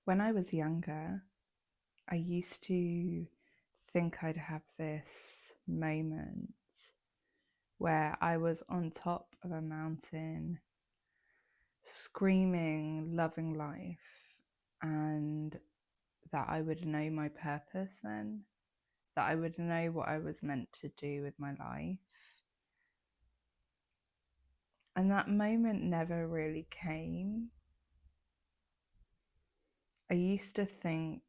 When I was younger, I used to think I'd have this moment where I was on top of a mountain, screaming, loving life, and that I would know my purpose then, that I would know what I was meant to do with my life. And that moment never really came. I used to think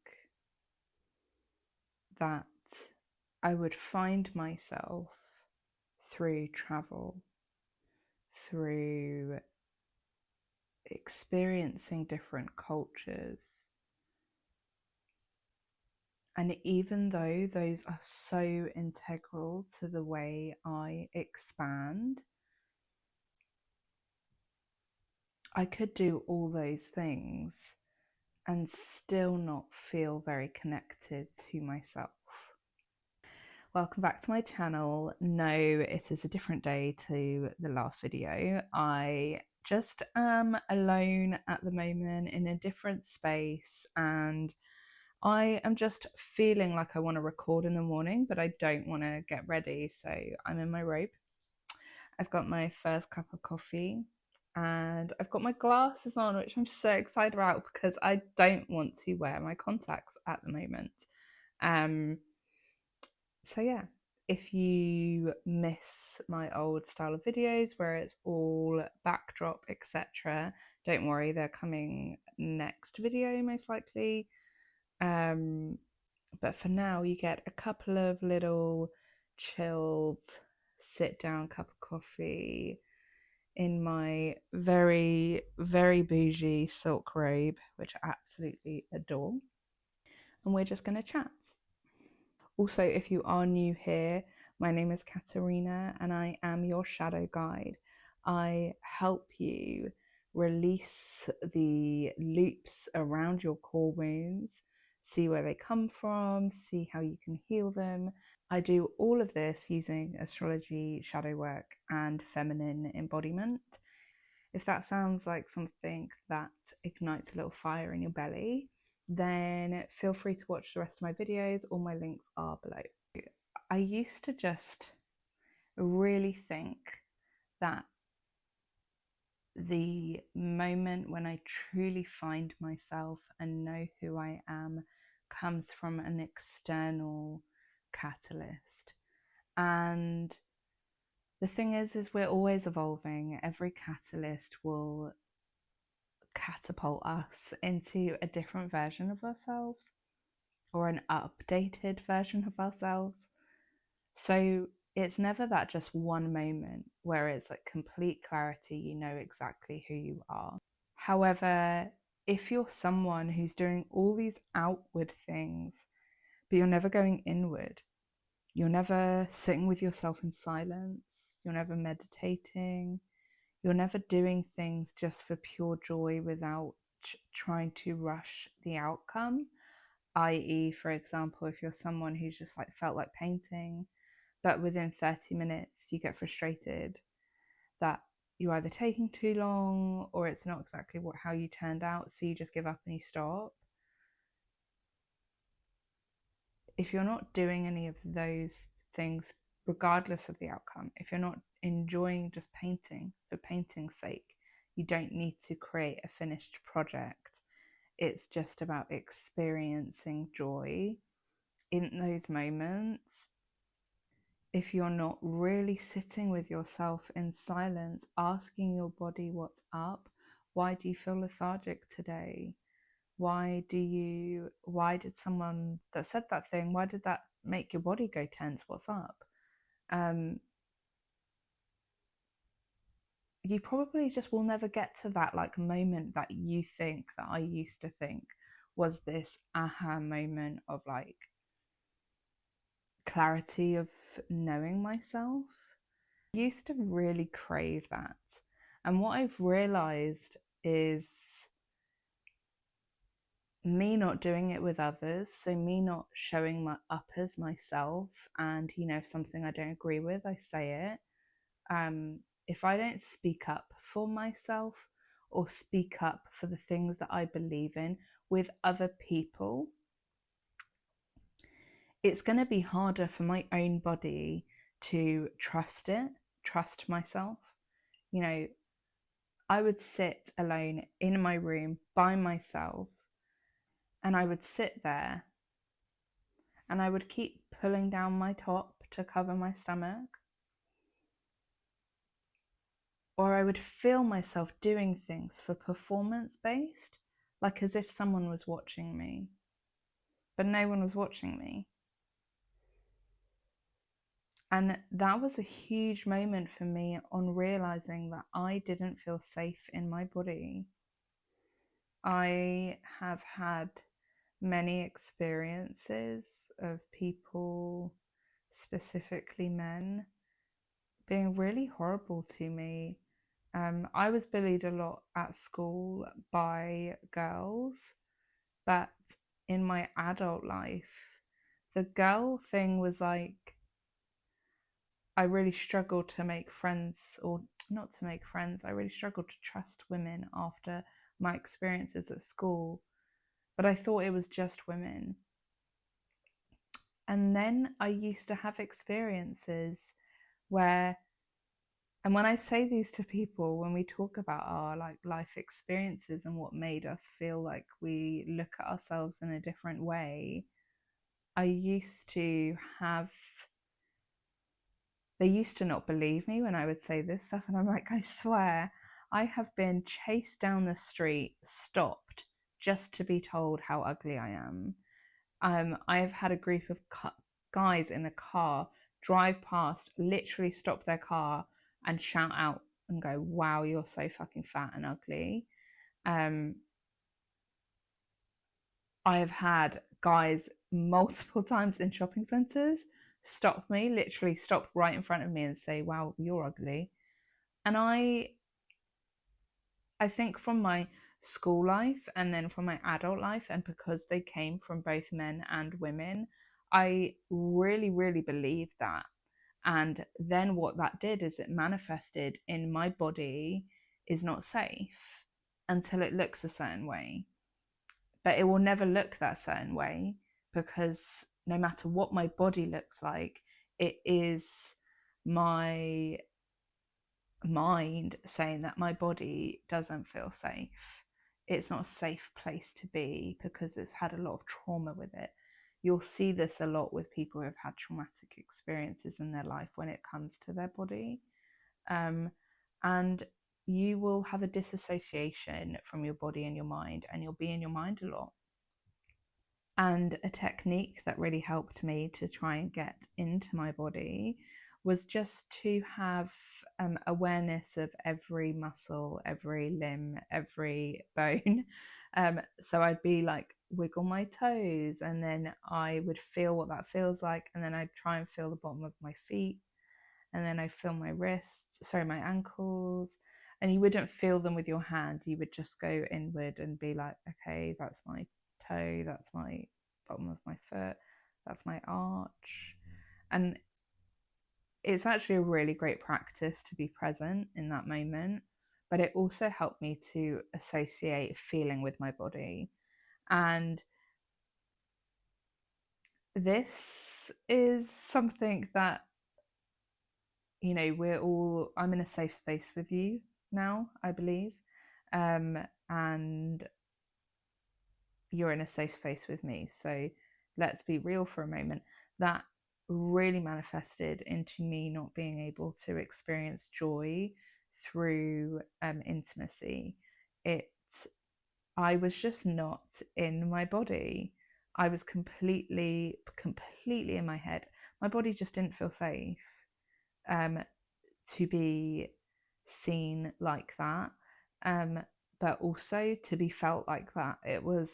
that I would find myself through travel, through experiencing different cultures. And even though those are so integral to the way I expand, I could do all those things and still not feel very connected to myself. Welcome back to my channel. No, it is a different day to the last video. I just am alone at the moment in a different space, and I am just feeling like I want to record in the morning, but I don't want to get ready, so I'm in my robe. I've got my first cup of coffee and I've got my glasses on, which I'm so excited about because I don't want to wear my contacts at the moment. So yeah, if you miss my old style of videos where it's all backdrop, etc., don't worry, they're coming next video most likely. But for now, you get a couple of little chilled sit down cup of coffee in my very, very bougie silk robe, which I absolutely adore. And we're just going to chat. Also, if you are new here, my name is Katerina and I am your shadow guide. I help you release the loops around your core wounds, see where they come from, see how you can heal them. I do all of this using astrology, shadow work, and feminine embodiment. If that sounds like something that ignites a little fire in your belly, then feel free to watch the rest of my videos. All my links are below. I used to just really think that the moment when I truly find myself and know who I am comes from an external catalyst. And the thing is we're always evolving. Every catalyst will catapult us into a different version of ourselves or an updated version of ourselves. So it's never that just one moment where it's like complete clarity, you know exactly who you are. However, if you're someone who's doing all these outward things, but you're never going inward, you're never sitting with yourself in silence, you're never meditating, you're never doing things just for pure joy without trying to rush the outcome, i.e., for example, if you're someone who's just like felt like painting, but within 30 minutes you get frustrated that you're either taking too long or it's not exactly how you turned out, so you just give up and you stop. If you're not doing any of those things, regardless of the outcome, if you're not enjoying just painting for painting's sake, you don't need to create a finished project. It's just about experiencing joy in those moments. If you're not really sitting with yourself in silence, asking your body what's up, why do you feel lethargic today? Why did someone that said that thing, why did that make your body go tense? What's up? You probably just will never get to that like moment that you think that I used to think was this aha moment of like clarity of knowing myself. I used to really crave that. And what I've realized is me not doing it with others, so me not showing my up as myself, and if something I don't agree with, I say it. If I don't speak up for myself, or speak up for the things that I believe in with other people, it's going to be harder for my own body to trust myself. You know, I would sit alone in my room by myself, and I would sit there and I would keep pulling down my top to cover my stomach, or I would feel myself doing things for performance based, like as if someone was watching me, but no one was watching me. And that was a huge moment for me on realizing that I didn't feel safe in my body. I have had many experiences of people, specifically men, being really horrible to me. I was bullied a lot at school by girls, but in my adult life, the girl thing was like, I really struggled to make friends, or not to make friends, I really struggled to trust women after my experiences at school, but I thought it was just women. And then I used to have experiences where, and when I say these to people, when we talk about our like life experiences and what made us feel like we look at ourselves in a different way, I used to have, they used to not believe me when I would say this stuff, and I'm like, I swear, I have been chased down the street, stopped just to be told how ugly I am. I have had a group of guys in a car drive past, literally stop their car and shout out and go, "Wow, you're so fucking fat and ugly." Um, I have had guys multiple times in shopping centres stop me, literally stop right in front of me and say, "Wow, you're ugly." And I think from my school life and then from my adult life, and because they came from both men and women, I really, really believed that. And then what that did is it manifested in my body is not safe until it looks a certain way. But it will never look that certain way, because no matter what my body looks like, it is my mind saying that my body doesn't feel safe. It's not a safe place to be because it's had a lot of trauma with it. You'll see this a lot with people who have had traumatic experiences in their life when it comes to their body. And you will have a disassociation from your body and your mind, and you'll be in your mind a lot. And a technique that really helped me to try and get into my body was just to have awareness of every muscle, every limb, every bone. So I'd be like, wiggle my toes, and then I would feel what that feels like, and then I'd try and feel the bottom of my feet, and then I'd feel my my ankles. And you wouldn't feel them with your hand, you would just go inward and be like, okay, that's my toe, that's my bottom of my foot, that's my arch. And it's actually a really great practice to be present in that moment, but it also helped me to associate feeling with my body. And this is something that, I'm in a safe space with you now, I believe. And you're in a safe space with me. So let's be real for a moment. That really manifested into me not being able to experience joy through intimacy. I was just not in my body. I was completely in my head. My body just didn't feel safe to be seen like that. But also to be felt like that. It was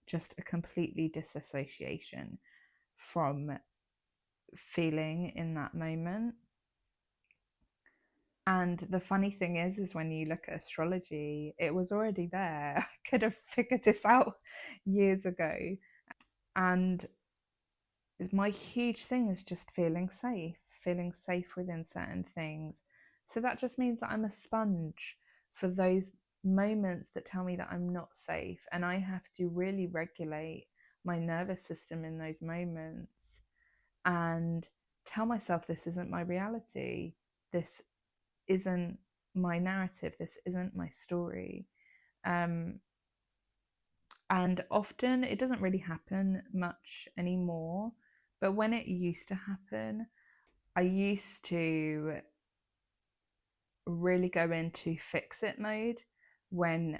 just a completely disassociation from feeling in that moment. And the funny thing is when you look at astrology, it was already there. I could have figured this out years ago. And my huge thing is just feeling safe within certain things. So that just means that I'm a sponge for those moments that tell me that I'm not safe, and I have to really regulate my nervous system in those moments and tell myself this isn't my reality, this isn't my narrative, this isn't my story. And often it doesn't really happen much anymore, but when it used to happen, I used to really go into fix it mode when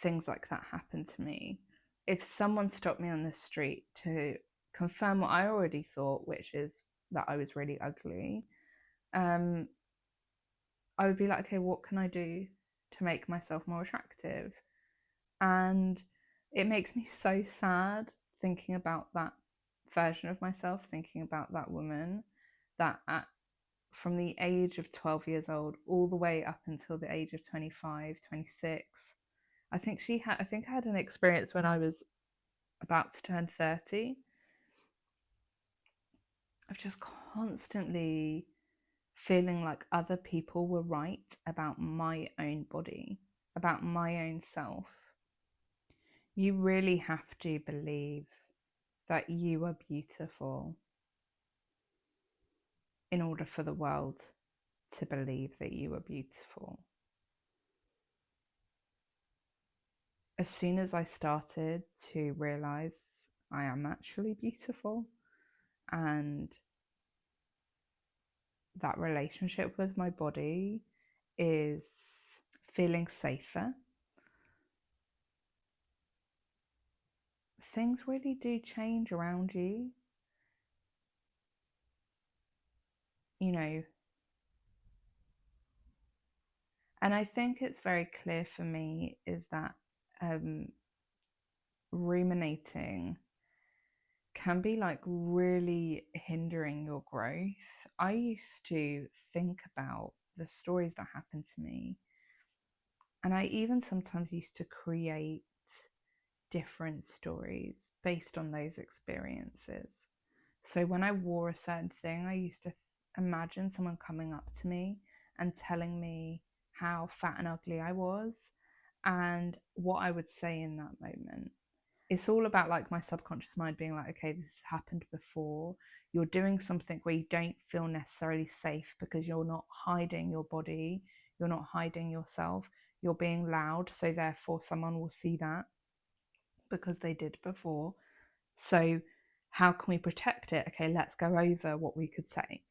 things like that happen to me. If someone stopped me on the street to confirm what I already thought, which is that I was really ugly, I would be like, okay, what can I do to make myself more attractive? And it makes me so sad thinking about that version of myself, thinking about that woman that from the age of 12 years old all the way up until the age of 25, 26. I think I had an experience when I was about to turn 30 of just constantly feeling like other people were right about my own body, about my own self. You really have to believe that you are beautiful in order for the world to believe that you are beautiful. As soon as I started to realize I am actually beautiful, and that relationship with my body is feeling safer, things really do change around you. You know, and I think it's very clear for me is that ruminating can be like really hindering your growth. I used to think about the stories that happened to me, and I even sometimes used to create different stories based on those experiences. So when I wore a certain thing, I used to imagine someone coming up to me and telling me how fat and ugly I was and what I would say in that moment. It's all about like my subconscious mind being like, okay, this has happened before. You're doing something where you don't feel necessarily safe because you're not hiding your body, you're not hiding yourself, you're being loud, so therefore someone will see that because they did before. So how can we protect it? Okay, let's go over what we could say.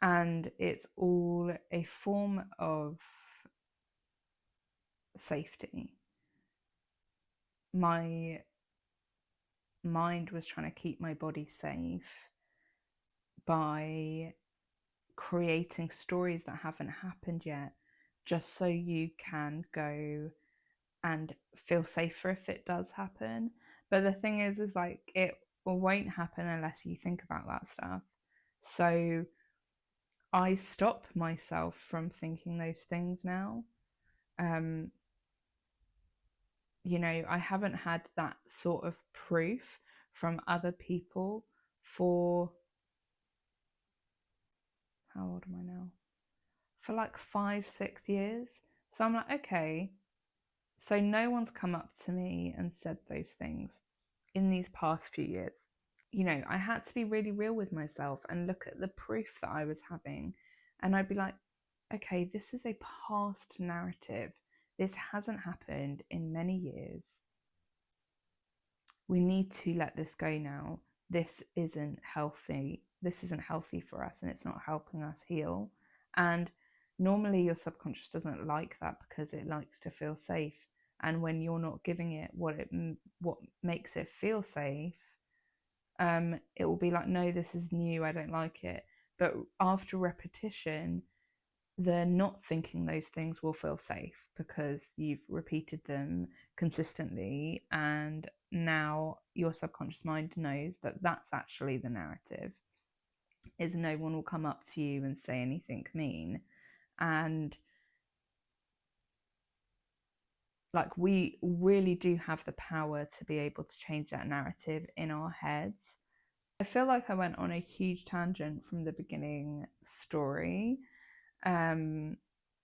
And it's all a form of safety. My mind was trying to keep my body safe by creating stories that haven't happened yet, just so you can go and feel safer if it does happen. But the thing is like it won't happen unless you think about that stuff. So I stop myself from thinking those things now. Um, I haven't had that sort of proof from other people for how old am I now? For like 5, 6 years. So I'm like, okay, so no one's come up to me and said those things in these past few years. I had to be really real with myself and look at the proof that I was having. And I'd be like, okay, this is a past narrative. This hasn't happened in many years. We need to let this go now. This isn't healthy. This isn't healthy for us and it's not helping us heal. And normally your subconscious doesn't like that because it likes to feel safe. And when you're not giving it what makes it feel safe, it will be like, no, this is new, I don't like it. But after repetition, the not thinking those things will feel safe because you've repeated them consistently, and now your subconscious mind knows that that's actually the narrative, is no one will come up to you and say anything mean. And like, we really do have the power to be able to change that narrative in our heads. I feel like I went on a huge tangent from the beginning story.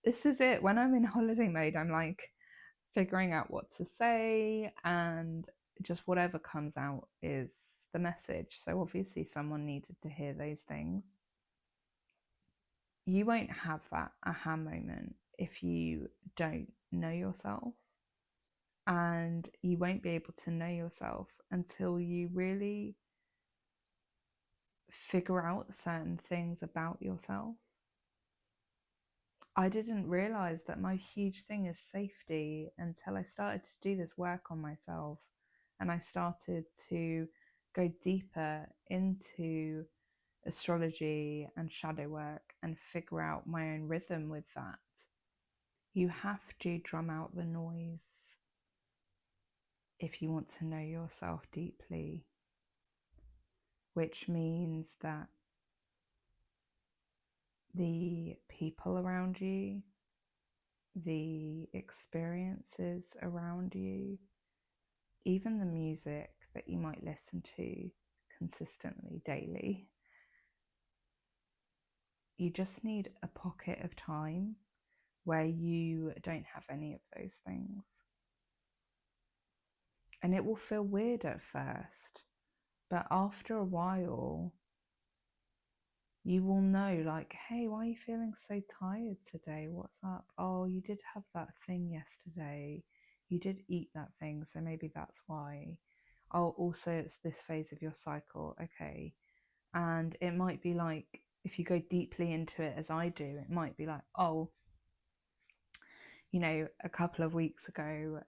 This is it. When I'm in holiday mode, I'm like, figuring out what to say, and just whatever comes out is the message. So obviously someone needed to hear those things. You won't have that aha moment if you don't know yourself, and you won't be able to know yourself until you really figure out certain things about yourself. I didn't realize that my huge thing is safety until I started to do this work on myself, and I started to go deeper into astrology and shadow work and figure out my own rhythm with that. You have to drum out the noise if you want to know yourself deeply, which means that the people around you, the experiences around you, even the music that you might listen to consistently daily, you just need a pocket of time where you don't have any of those things. And it will feel weird at first, but after a while, you will know, like, hey, why are you feeling so tired today? What's up? Oh, you did have that thing yesterday. You did eat that thing, so maybe that's why. Oh, also, it's this phase of your cycle. Okay. And it might be like, if you go deeply into it as I do, it might be like, oh, a couple of weeks ago,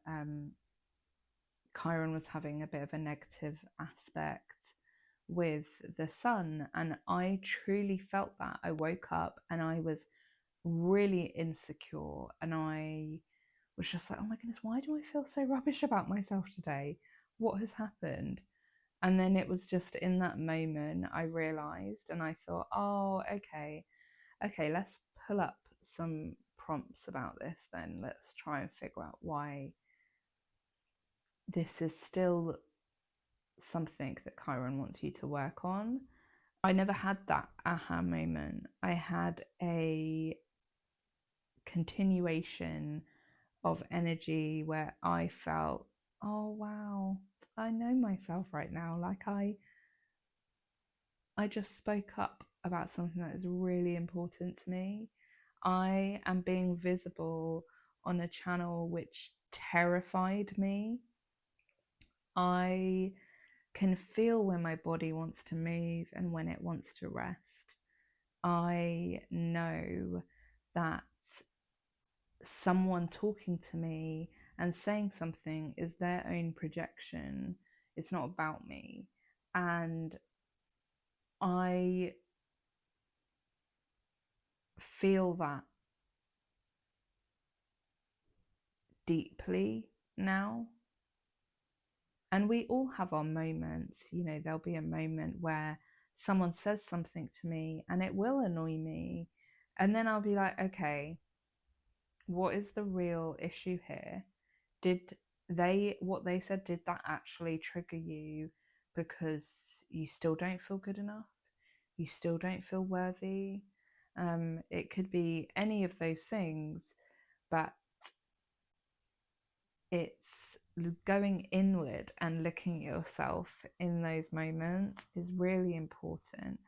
Chiron was having a bit of a negative aspect with the sun, and I truly felt that. I woke up and I was really insecure, and I was just like, oh my goodness, why do I feel so rubbish about myself today? What has happened? And then it was just in that moment I realized, and I thought, oh, okay, let's pull up some prompts about this then. Let's try and figure out why this is still something that Chiron wants you to work on. I never had that aha moment. I had a continuation of energy where I felt, oh wow, I know myself right now. Like I just spoke up about something that is really important to me. I am being visible on a channel which terrified me. I can feel when my body wants to move and when it wants to rest. I know that someone talking to me and saying something is their own projection. It's not about me. And I feel that deeply now. And we all have our moments. There'll be a moment where someone says something to me and it will annoy me. And then I'll be like, okay, what is the real issue here? Did what they said, did that actually trigger you because you still don't feel good enough? You still don't feel worthy? It could be any of those things, but it's going inward and looking at yourself in those moments is really important.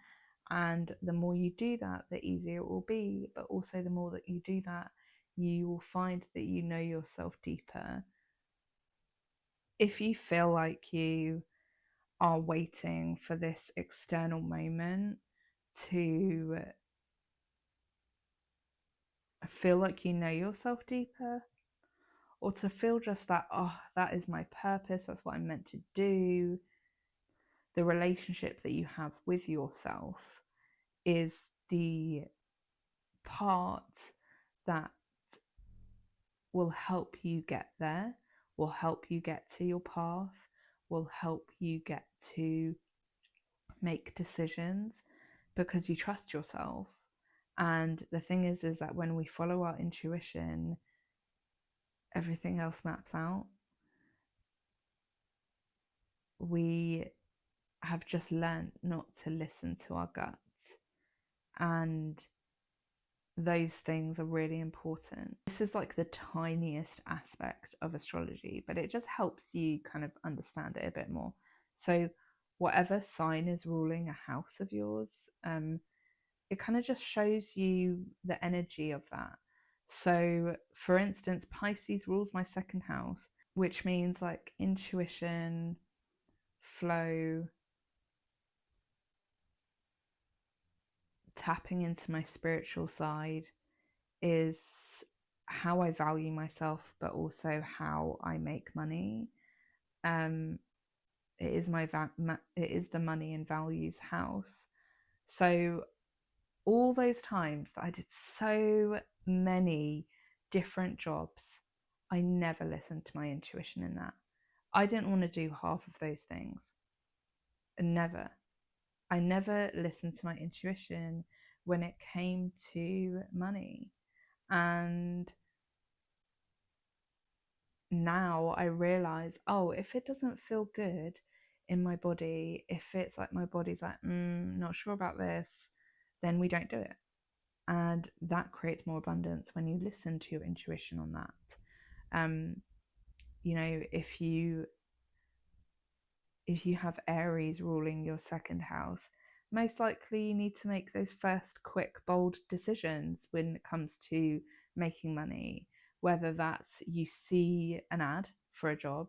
And the more you do that, the easier it will be. But also, the more that you do that, you will find that you know yourself deeper. If you feel like you are waiting for this external moment to feel like you know yourself deeper, or to feel just that, oh, that is my purpose, that's what I'm meant to do, the relationship that you have with yourself is the part that will help you get there, will help you get to your path, will help you get to make decisions because you trust yourself. And the thing is that when we follow our intuition, everything else maps out. We have just learned not to listen to our guts. And those things are really important. This is like the tiniest aspect of astrology, but it just helps you kind of understand it a bit more. So whatever sign is ruling a house of yours, it kind of just shows you the energy of that. So for instance, Pisces rules my second house, which means like intuition, flow, tapping into my spiritual side is how I value myself, but also how I make money. Um, it is it is the money and values house. So all those times that I did so many different jobs, I never listened to my intuition in that. I didn't want to do half of those things. Never. I never listened to my intuition when it came to money. And now I realize, oh, if it doesn't feel good in my body, if it's like my body's like, not sure about this, then we don't do it. And that creates more abundance when you listen to your intuition on that. You know, if you have Aries ruling your second house, most likely you need to make those first quick, bold decisions when it comes to making money. Whether that's you see an ad for a job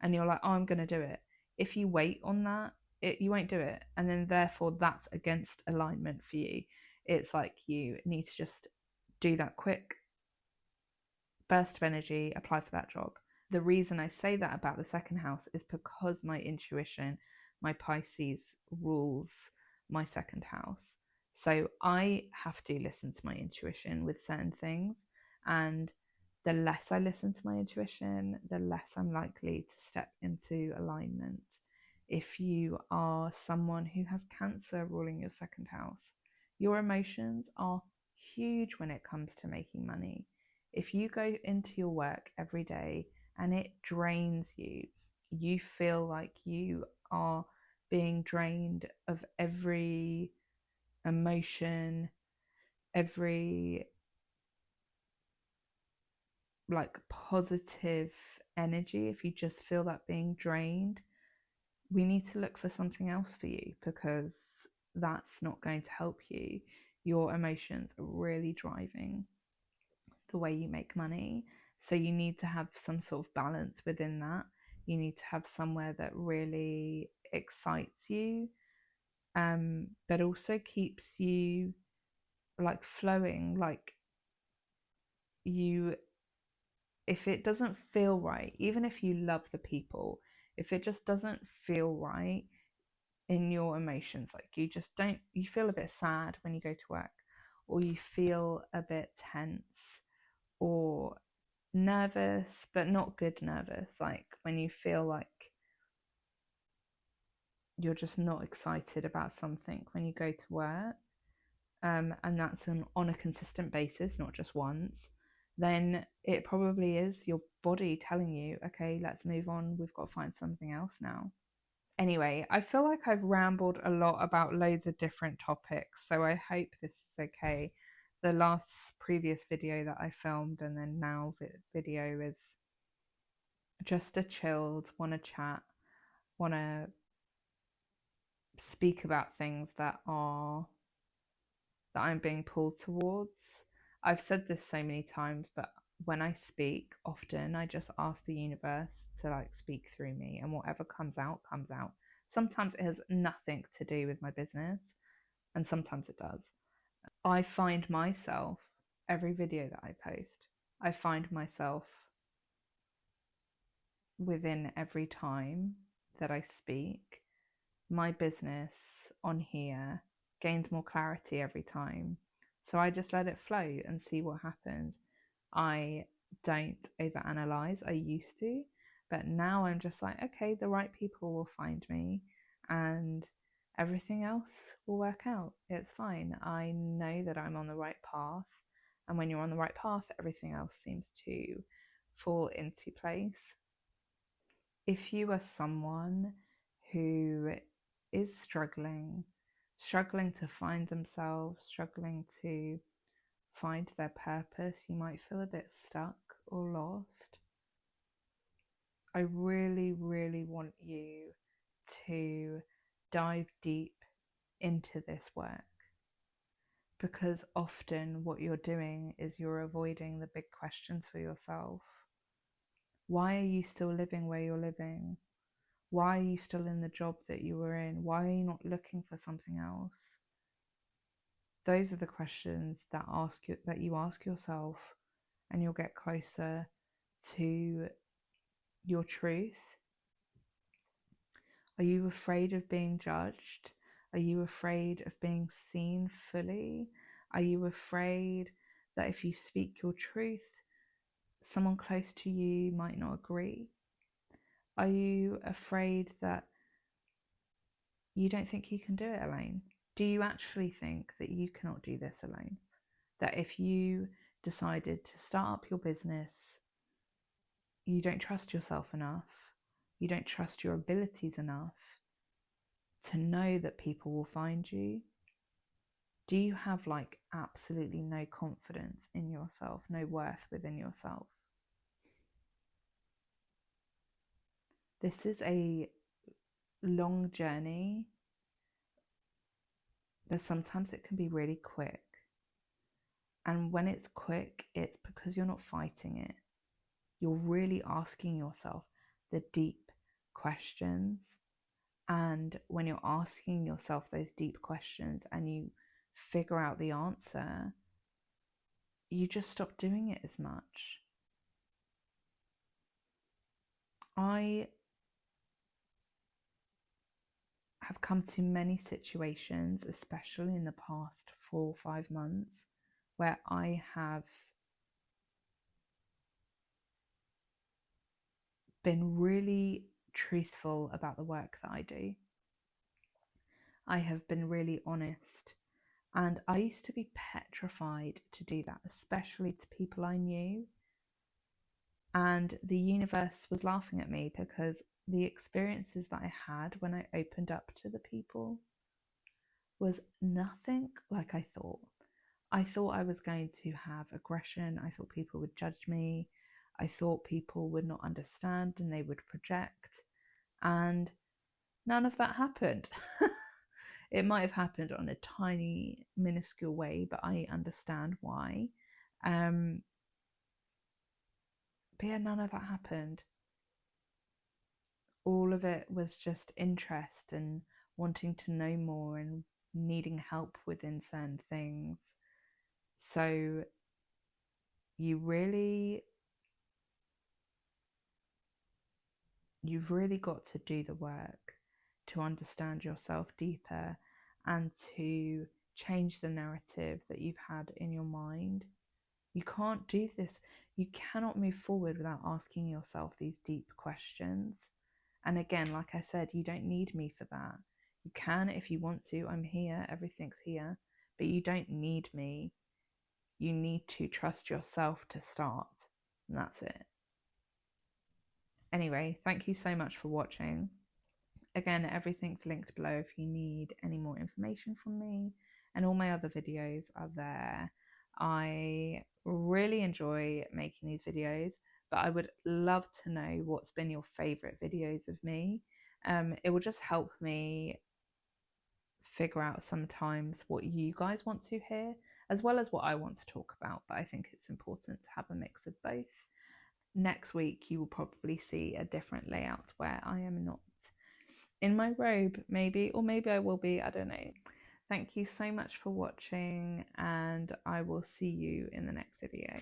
and you're like, oh, I'm going to do it. If you wait on that, you won't do it. And then therefore that's against alignment for you. It's like you need to just do that quick burst of energy, apply for that job. The reason I say that about the second house is because my intuition, my Pisces, rules my second house. So I have to listen to my intuition with certain things. And the less I listen to my intuition, the less I'm likely to step into alignment. If you are someone who has Cancer ruling your second house, your emotions are huge when it comes to making money. If you go into your work every day and it drains you, you feel like you are being drained of every emotion, every like positive energy, if you just feel that being drained, we need to look for something else for you, because that's not going to help you. Your emotions are really driving the way you make money. So you need to have some sort of balance within that. You need to have somewhere that really excites you, but also keeps you like flowing. Like you, if it doesn't feel right, even if you love the people, if it just doesn't feel right in your emotions, like you just don't, you feel a bit sad when you go to work, or you feel a bit tense or nervous, but not good nervous, like when you feel like you're just not excited about something when you go to work, and that's on a consistent basis, not just once, then it probably is your body telling you, okay, let's move on, we've got to find something else now. Anyway, I feel like I've rambled a lot about loads of different topics, so I hope this is okay. The last previous video that I filmed and then now video is just a chilled, want to chat, want to speak about things that I'm being pulled towards. I've said this so many times, but when I speak, often I just ask the universe to like speak through me, and whatever comes out, comes out. Sometimes it has nothing to do with my business, and sometimes it does. I find myself, every video that I post, I find myself within every time that I speak, my business on here gains more clarity every time. So I just let it flow and see what happens. I don't overanalyze. I used to, but now I'm just like, okay, the right people will find me and everything else will work out. It's fine. I know that I'm on the right path. And when you're on the right path, everything else seems to fall into place. If you are someone who is struggling to find themselves, struggling to find their purpose, you might feel a bit stuck or lost. I really, really want you to dive deep into this work, because often what you're doing is you're avoiding the big questions for yourself. Why are you still living where you're living? Why are you still in the job that you were in? Why are you not looking for something else? Those are the questions that you ask yourself, and you'll get closer to your truth. Are you afraid of being judged? Are you afraid of being seen fully? Are you afraid that if you speak your truth, someone close to you might not agree? Are you afraid that you don't think you can do it alone? Do you actually think that you cannot do this alone? That if you decided to start up your business, you don't trust yourself enough, you don't trust your abilities enough to know that people will find you? Do you have absolutely no confidence in yourself, no worth within yourself? This is a long journey, but sometimes it can be really quick. And when it's quick, it's because you're not fighting it. You're really asking yourself the deep questions. And when you're asking yourself those deep questions and you figure out the answer, you just stop doing it as much. I have come to many situations, especially in the past 4 or 5 months, where I have been really truthful about the work that I do. I have been really honest, and I used to be petrified to do that, especially to people I knew. And the universe was laughing at me because the experiences that I had when I opened up to the people was nothing like I thought. I thought I was going to have aggression. I thought people would judge me. I thought people would not understand and they would project. And none of that happened. It might have happened on a tiny, minuscule way, but I understand why. But yeah, none of that happened. All of it was just interest and wanting to know more and needing help within certain things. So you've really got to do the work to understand yourself deeper and to change the narrative that you've had in your mind. You can't do this. You cannot move forward without asking yourself these deep questions. And again, like I said, you don't need me for that. You can if you want to. I'm here. Everything's here. But you don't need me. You need to trust yourself to start. And that's it. Anyway, thank you so much for watching. Again, everything's linked below if you need any more information from me, and all my other videos are there. I really enjoy making these videos, but I would love to know what's been your favorite videos of me. It will just help me figure out sometimes what you guys want to hear, as well as what I want to talk about, but I think it's important to have a mix of both. Next week you will probably see a different layout where I am not in my robe, maybe, or maybe I will be, I don't know. Thank you so much for watching, and I will see you in the next video.